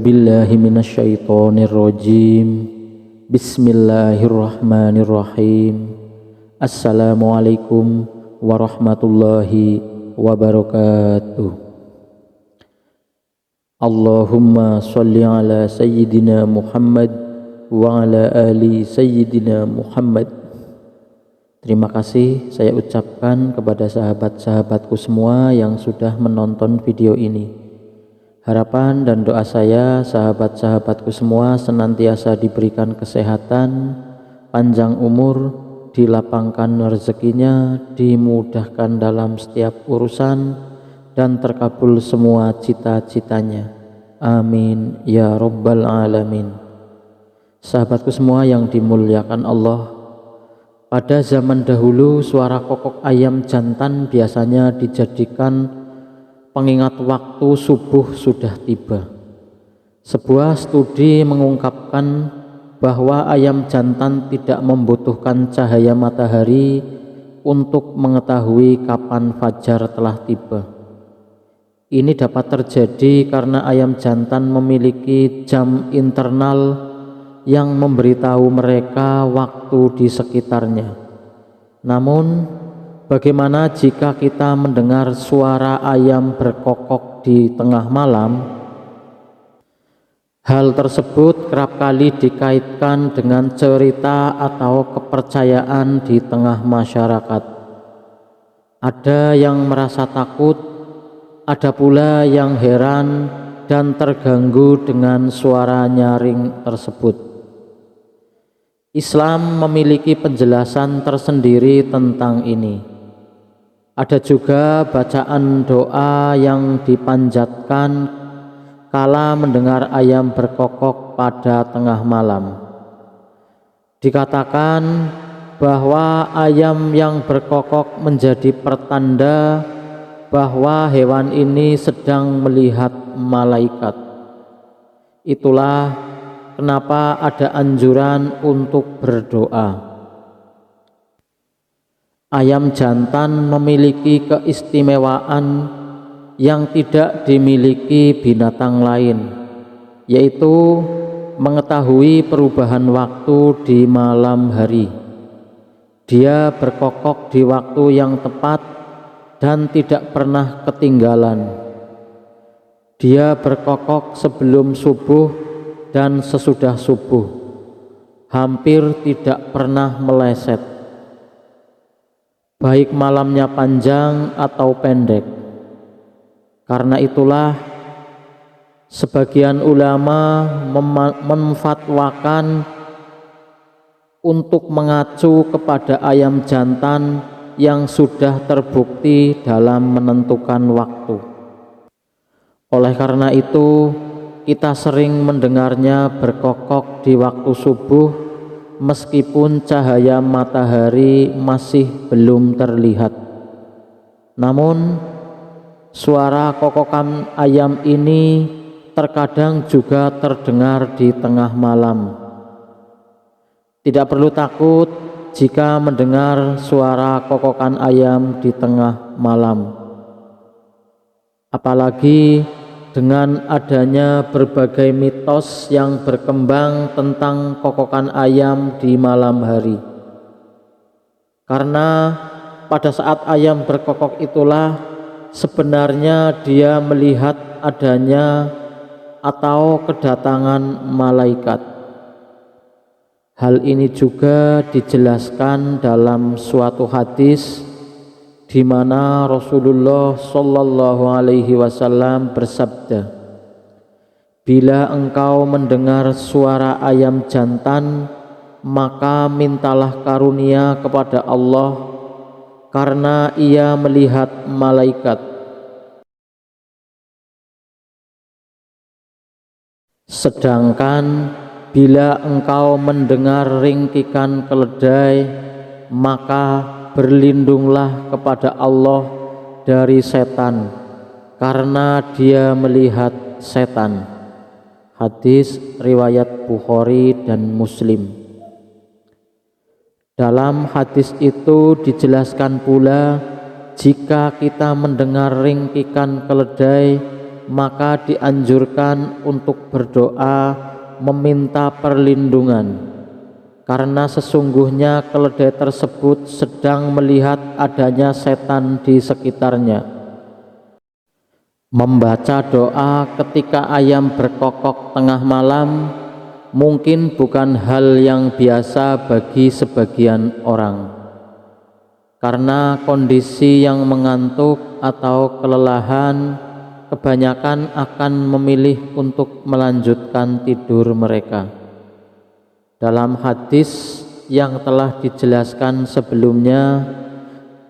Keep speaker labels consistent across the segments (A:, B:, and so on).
A: billahi minasyaitonir rajim. Bismillahirrahmanirrahim. Assalamualaikum warahmatullahi wabarakatuh. Allahumma sholli ala sayyidina Muhammad wa ala ali sayyidina Muhammad. Terima kasih saya ucapkan kepada sahabat-sahabatku semua yang sudah menonton video ini. Harapan dan doa saya, sahabat-sahabatku semua senantiasa diberikan kesehatan, panjang umur, dilapangkan rezekinya, dimudahkan dalam setiap urusan, dan terkabul semua cita-citanya. Amin ya rabbal alamin. Sahabatku semua yang dimuliakan Allah, pada zaman dahulu suara kokok ayam jantan biasanya dijadikan pengingat waktu subuh sudah tiba. Sebuah studi mengungkapkan bahwa ayam jantan tidak membutuhkan cahaya matahari untuk mengetahui kapan fajar telah tiba. Ini dapat terjadi karena ayam jantan memiliki jam internal yang memberitahu mereka waktu di sekitarnya. Namun, bagaimana jika kita mendengar suara ayam berkokok di tengah malam? Hal tersebut kerap kali dikaitkan dengan cerita atau kepercayaan di tengah masyarakat. Ada yang merasa takut, ada pula yang heran dan terganggu dengan suara nyaring tersebut. Islam memiliki penjelasan tersendiri tentang ini. Ada juga bacaan doa yang dipanjatkan kala mendengar ayam berkokok pada tengah malam. Dikatakan bahwa ayam yang berkokok menjadi pertanda bahwa hewan ini sedang melihat malaikat. Itulah kenapa ada anjuran untuk berdoa. Ayam jantan memiliki keistimewaan yang tidak dimiliki binatang lain, yaitu mengetahui perubahan waktu di malam hari. Dia berkokok di waktu yang tepat dan tidak pernah ketinggalan. Dia berkokok sebelum subuh dan sesudah subuh, hampir tidak pernah meleset, baik malamnya panjang atau pendek. Karena itulah sebagian ulama memfatwakan untuk mengacu kepada ayam jantan yang sudah terbukti dalam menentukan waktu. Oleh karena itu, kita sering mendengarnya berkokok di waktu subuh meskipun cahaya matahari masih belum terlihat. Namun, suara kokokan ayam ini terkadang juga terdengar di tengah malam. Tidak perlu takut jika mendengar suara kokokan ayam di tengah malam. Apalagi dengan adanya berbagai mitos yang berkembang tentang kokokan ayam di malam hari. Karena pada saat ayam berkokok itulah sebenarnya dia melihat adanya atau kedatangan malaikat. Hal ini juga dijelaskan dalam suatu hadis di mana Rasulullah Shallallahu Alaihi Wasallam bersabda, "Bila engkau mendengar suara ayam jantan, maka mintalah karunia kepada Allah, karena ia melihat malaikat. Sedangkan bila engkau mendengar ringkikan keledai, maka berlindunglah kepada Allah dari setan, karena dia melihat setan." Hadis riwayat Bukhari dan Muslim. Dalam hadis itu dijelaskan pula, jika kita mendengar ringkikan keledai, maka dianjurkan untuk berdoa meminta perlindungan, karena sesungguhnya keledai tersebut sedang melihat adanya setan di sekitarnya. Membaca doa ketika ayam berkokok tengah malam mungkin bukan hal yang biasa bagi sebagian orang, karena kondisi yang mengantuk atau kelelahan kebanyakan akan memilih untuk melanjutkan tidur mereka. Dalam hadis yang telah dijelaskan sebelumnya,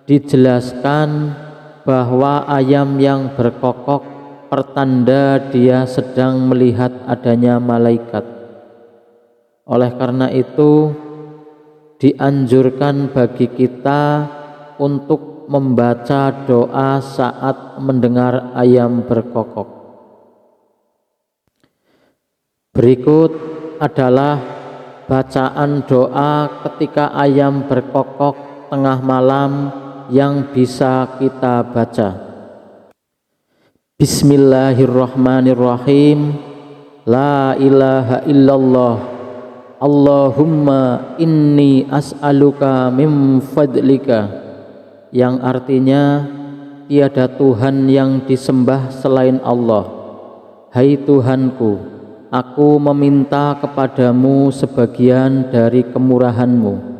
A: dijelaskan bahwa ayam yang berkokok pertanda dia sedang melihat adanya malaikat. Oleh karena itu, dianjurkan bagi kita untuk membaca doa saat mendengar ayam berkokok. Berikut adalah bacaan doa ketika ayam berkokok tengah malam yang bisa kita baca. Bismillahirrahmanirrahim. La ilaha illallah. Allahumma inni as'aluka min fadlika, yang artinya tiada Tuhan yang disembah selain Allah. Hai Tuhanku, aku meminta kepadamu sebagian dari kemurahan-Mu.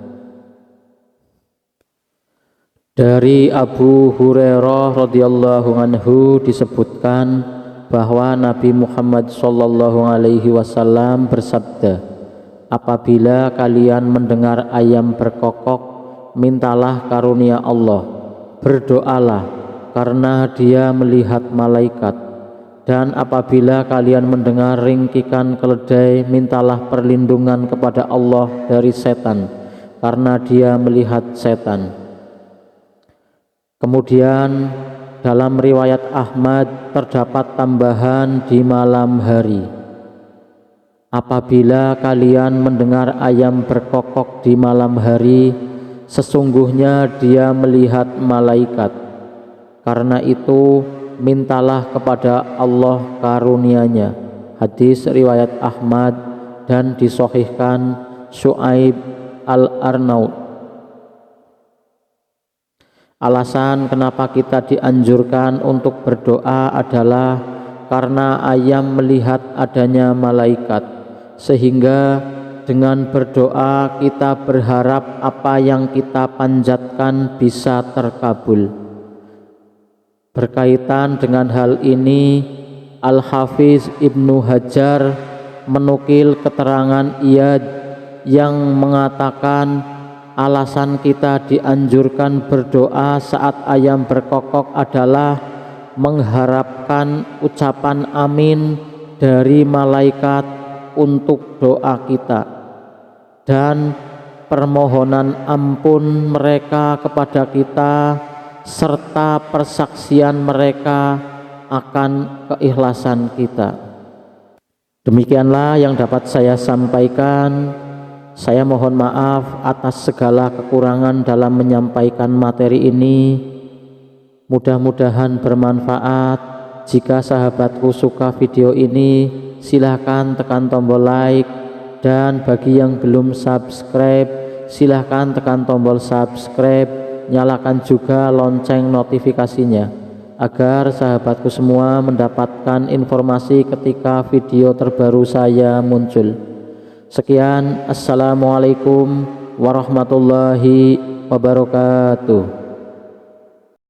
A: Dari Abu Hurairah radhiyallahu anhu disebutkan bahwa Nabi Muhammad sallallahu alaihi wasallam bersabda, apabila kalian mendengar ayam berkokok, mintalah karunia Allah, berdoalah karena dia melihat malaikat. Dan apabila kalian mendengar ringkikan keledai, mintalah perlindungan kepada Allah dari setan, karena dia melihat setan. Kemudian dalam riwayat Ahmad terdapat tambahan di malam hari. Apabila kalian mendengar ayam berkokok di malam hari, sesungguhnya dia melihat malaikat. Karena itu mintalah kepada Allah karunia-Nya. Hadis riwayat Ahmad dan disahihkan Syuaib Al-Arnaud. Alasan kenapa kita dianjurkan untuk berdoa adalah karena ayam melihat adanya malaikat, sehingga dengan berdoa kita berharap apa yang kita panjatkan bisa terkabul. Berkaitan dengan hal ini, Al-Hafiz Ibnu Hajar menukil keterangan Iyad yang mengatakan alasan kita dianjurkan berdoa saat ayam berkokok adalah mengharapkan ucapan amin dari malaikat untuk doa kita dan permohonan ampun mereka kepada kita serta persaksian mereka akan keikhlasan kita. Demikianlah yang dapat saya sampaikan. Saya mohon maaf atas segala kekurangan dalam menyampaikan materi ini. Mudah-mudahan bermanfaat. Jika sahabatku suka video ini, silahkan tekan tombol like, dan bagi yang belum subscribe, silahkan tekan tombol subscribe, nyalakan juga lonceng notifikasinya, agar sahabatku semua mendapatkan informasi ketika video terbaru saya muncul. Sekian, assalamualaikum warahmatullahi wabarakatuh.